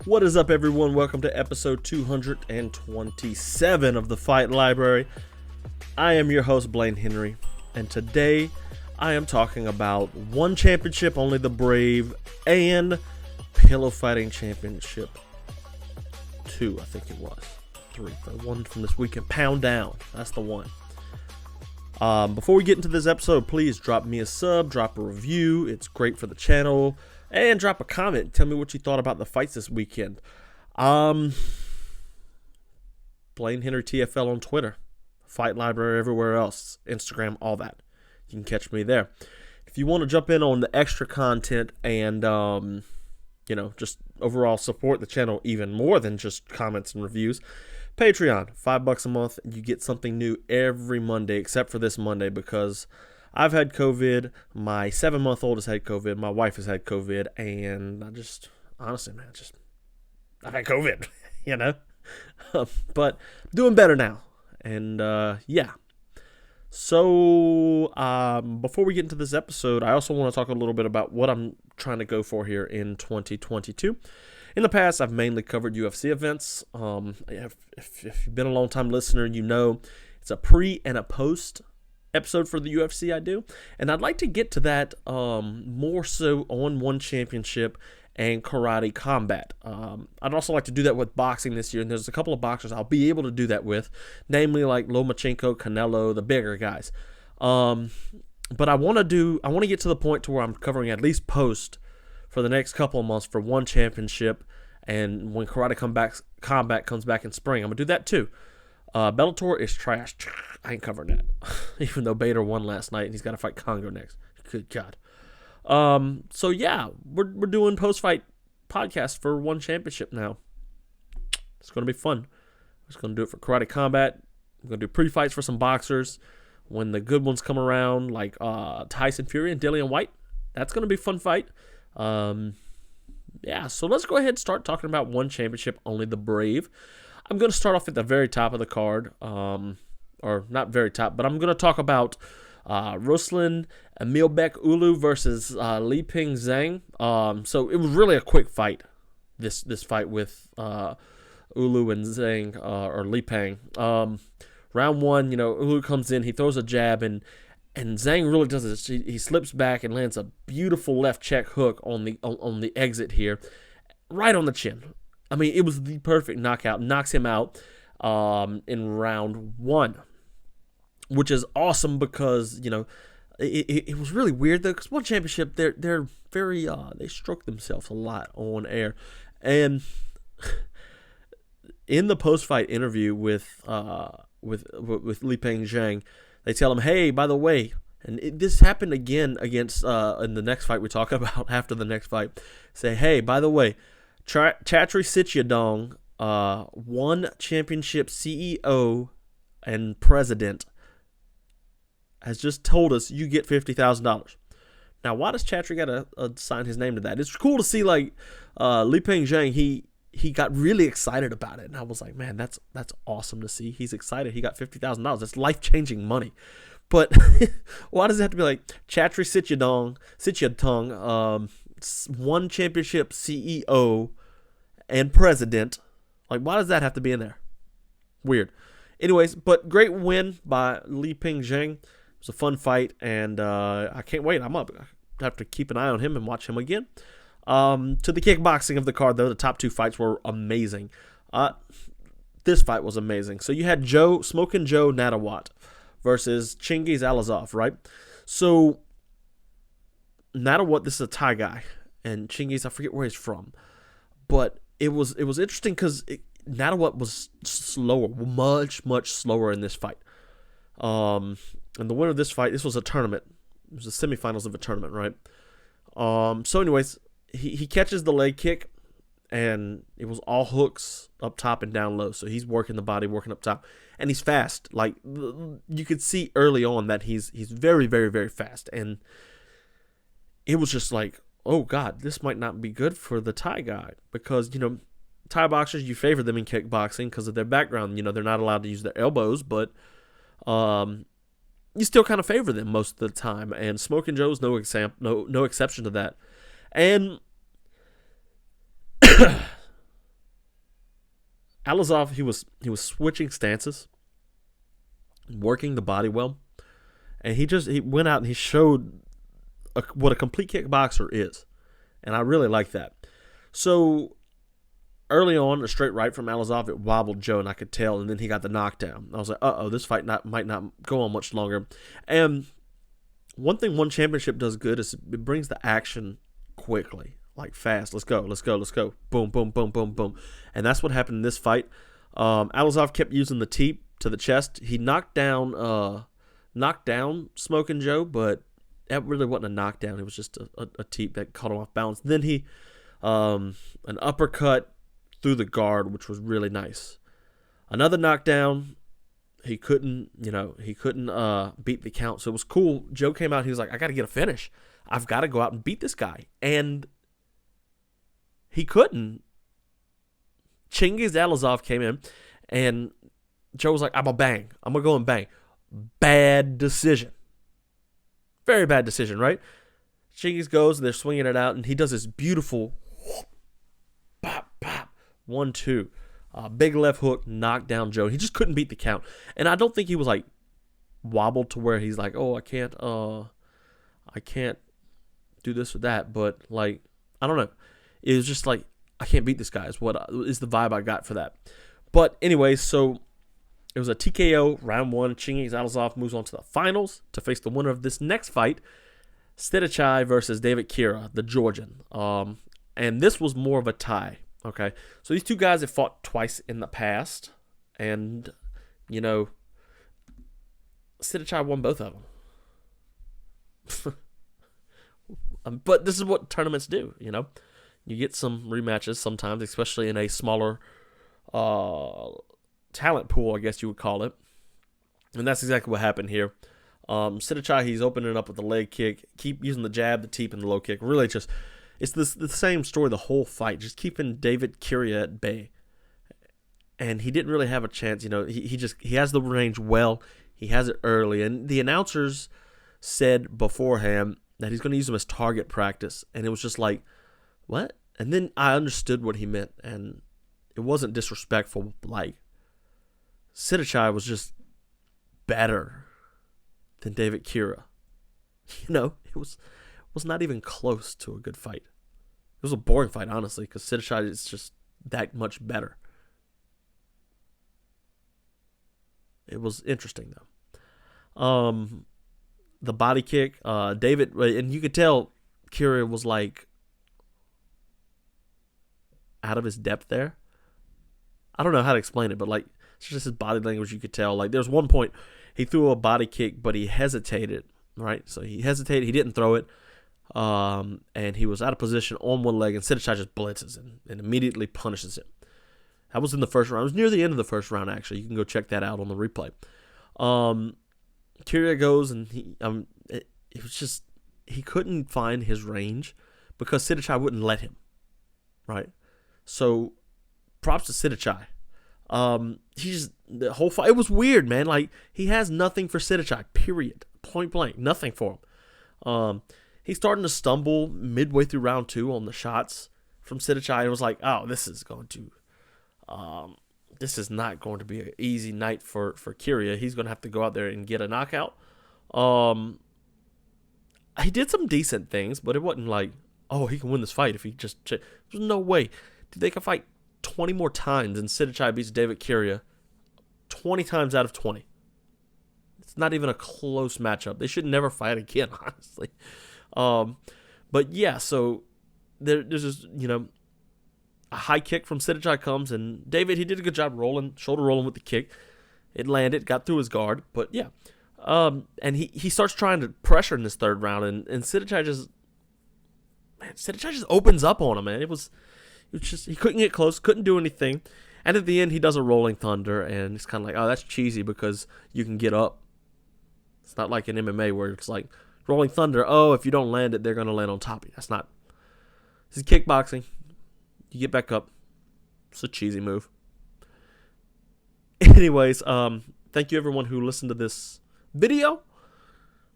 What is up, everyone? Welcome to episode 227 of the Fight Library. I am your host, Blaine Henry, and today I am talking about one championship, only the brave, and Pillow Fighting Championship 2, I think it was. 3, the one from this weekend. Pound Down, that's the one. Before we get into this episode, please drop me a sub, drop a review. It's great for the channel. And drop a comment. Tell me what you thought about the fights this weekend. Blaine Henry TFL on Twitter. Fight Library everywhere else. Instagram, all that. You can catch me there. If you want to jump in on the extra content and, just overall support the channel even more than just comments and reviews, Patreon, $5 a month. You get something new every Monday except for this Monday because I've had COVID, my 7-month-old has had COVID, my wife has had COVID, and I just, honestly, man, I've had COVID, but doing better now, and yeah. So, before we get into this episode, I also want to talk a little bit about what I'm trying to go for here in 2022. In the past, I've mainly covered UFC events. If you've been a long-time listener, you know it's a pre and a post episode for the UFC I do, and I'd like to get to that more so on One Championship and Karate Combat. I'd also like to do that with boxing this year, and there's a couple of boxers I'll be able to do that with, namely like Lomachenko, Canelo, the bigger guys. But I want to get to the point to where I'm covering at least post for the next couple of months for One Championship, and when Karate Combat comes back in spring, I'm gonna do that too. Bellator is trash. I ain't covering that. Even though Bader won last night and he's got to fight Congo next. Good God. So yeah, we're doing post-fight podcasts for One Championship now. It's going to be fun. We're just going to do it for Karate Combat. We're going to do pre-fights for some boxers. When the good ones come around, like Tyson Fury and Dillian White, that's going to be a fun fight. Yeah, so let's go ahead and start talking about One Championship, only the brave. I'm going to start off at the very top of the card, or not very top, but I'm going to talk about Ruslan and Milbeck Ulu versus Liping Zang. So it was really a quick fight, this fight with Ulu and Zang, or Liping. Round one, Ulu comes in, he throws a jab, and Zang really does this. He slips back and lands a beautiful left check hook on the exit here, right on the chin. I mean, it was the perfect knockout. Knocks him out in round one, which is awesome because, it was really weird, though, because One Championship, they're very, they stroke themselves a lot on air. And in the post-fight interview with Liping Zhang, they tell him, hey, by the way, and this happened again against, in the next fight we talk about after the next fight, say, hey, by the way, Chatri Sitthichai, One Championship CEO and president, has just told us you get $50,000. Now, why does Chatri got to sign his name to that? It's cool to see, like, Liping Zhang, he got really excited about it. And I was like, man, that's awesome to see. He's excited. He got $50,000. That's life-changing money. But why does it have to be like Chatri Sitthichai, One Championship CEO and president? Like, why does that have to be in there? Weird. Anyways, but great win by Liping Zhang. It was a fun fight, and I can't wait. I have to keep an eye on him and watch him again. To the kickboxing of the card, though, the top two fights were amazing. This fight was amazing. So you had Smoking Joe Nadawat versus Chingiz Alazov, right? So Nadawat, this is a Thai guy, and Chingiz, I forget where he's from, but it was interesting because Nadawat was slower, much slower in this fight. And the winner of this fight, this was a tournament. It was the semifinals of a tournament, right? So anyways, he catches the leg kick, and it was all hooks up top and down low. So he's working the body, working up top, and he's fast. Like, you could see early on that he's very, very, very fast. And it was just like, oh God, this might not be good for the Thai guy, because, Thai boxers, you favor them in kickboxing because of their background. They're not allowed to use their elbows, but you still kind of favor them most of the time. And Smoking Joe's no exception to that. And Alazov, he was switching stances, working the body well, and he went out and he showed what a complete kickboxer is, and I really like that. So early on, a straight right from Alazov, it wobbled Joe, and I could tell, and then he got the knockdown. I was like, this fight might not go on much longer. And one thing one championship does good is it brings the action quickly, like fast. Let's go. Boom, boom, boom, boom, boom. And that's what happened in this fight. Alazov kept using the teep to the chest. He knocked down Smoking Joe, but that really wasn't a knockdown. It was just a teep that caught him off balance. Then he an uppercut through the guard, which was really nice. Another knockdown. He couldn't beat the count. So it was cool. Joe came out. He was like, I got to get a finish. I've got to go out and beat this guy. And he couldn't. Chingiz Alazov came in, and Joe was like, I'm going to go and bang. Bad decision. Very bad decision, right? Chingiz goes, and they're swinging it out, and he does this beautiful bop, bop, 1-2. Big left hook, knocked down Joe. He just couldn't beat the count. And I don't think he was like wobbled to where he's like, I can't do this or that. But like, I don't know. It was just like, I can't beat this guy is the vibe I got for that. But anyway, so it was a TKO round 1. Chingiz Alazov moves on to the finals to face the winner of this next fight, Sitthichai versus David Kira, the Georgian. And this was more of a tie. Okay, so these two guys have fought twice in the past, and, Sitthichai won both of them. But this is what tournaments do, You get some rematches sometimes, especially in a smaller talent pool, I guess you would call it. And that's exactly what happened here. Sitthichai, he's opening up with the leg kick, keep using the jab, the teep, and the low kick. Really just... It's the same story the whole fight, just keeping David Kira at bay. And he didn't really have a chance, he has the range well. He has it early. And the announcers said beforehand that he's going to use him as target practice. And it was just like, what? And then I understood what he meant. And it wasn't disrespectful. Like, Sitthichai was just better than David Kira. It was not even close to a good fight. It was a boring fight, honestly, because Sitthichai is just that much better. It was interesting, though. The body kick, David, and you could tell Kira was like out of his depth there. I don't know how to explain it, but like it's just his body language. You could tell. Like there was one point he threw a body kick, but he hesitated. Right, so he hesitated. He didn't throw it. And he was out of position on one leg, and Sitthichai just blitzes him and immediately punishes him. That was in the first round. It was near the end of the first round, actually. You can go check that out on the replay. Kira goes, and it was just, he couldn't find his range because Sitthichai wouldn't let him, right? So, props to Sitthichai. The whole fight, it was weird, man. Like, he has nothing for Sitthichai, period. Point blank, nothing for him. He's starting to stumble midway through round 2 on the shots from Sitthichai. It was like, this is not going to be an easy night for Kira. He's going to have to go out there and get a knockout. He did some decent things, but it wasn't like, he can win this fight if he just... There's no way. Dude, they can fight 20 more times and Sitthichai beats David Kira 20 times out of 20. It's not even a close matchup. They should never fight again, honestly. But yeah, so there's just, a high kick from Sitthichai comes, and David, he did a good job shoulder rolling with the kick. It landed, got through his guard, but yeah. And he starts trying to pressure in this third round, and Sitthichai just opens up on him, man. It was just, he couldn't get close, couldn't do anything. And at the end, he does a rolling thunder, and it's kind of like, that's cheesy because you can get up. It's not like in MMA where it's like, rolling thunder, if you don't land it, they're going to land on top of you. That's not... This is kickboxing. You get back up. It's a cheesy move. Anyways, thank you everyone who listened to this video.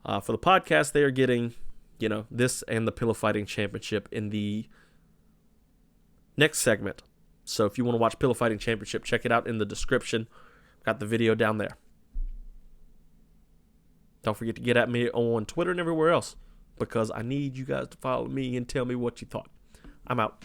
For the podcast, they are getting, this and the Pillow Fighting Championship in the next segment. So if you want to watch Pillow Fighting Championship, check it out in the description. Got the video down there. Don't forget to get at me on Twitter and everywhere else, because I need you guys to follow me and tell me what you thought. I'm out.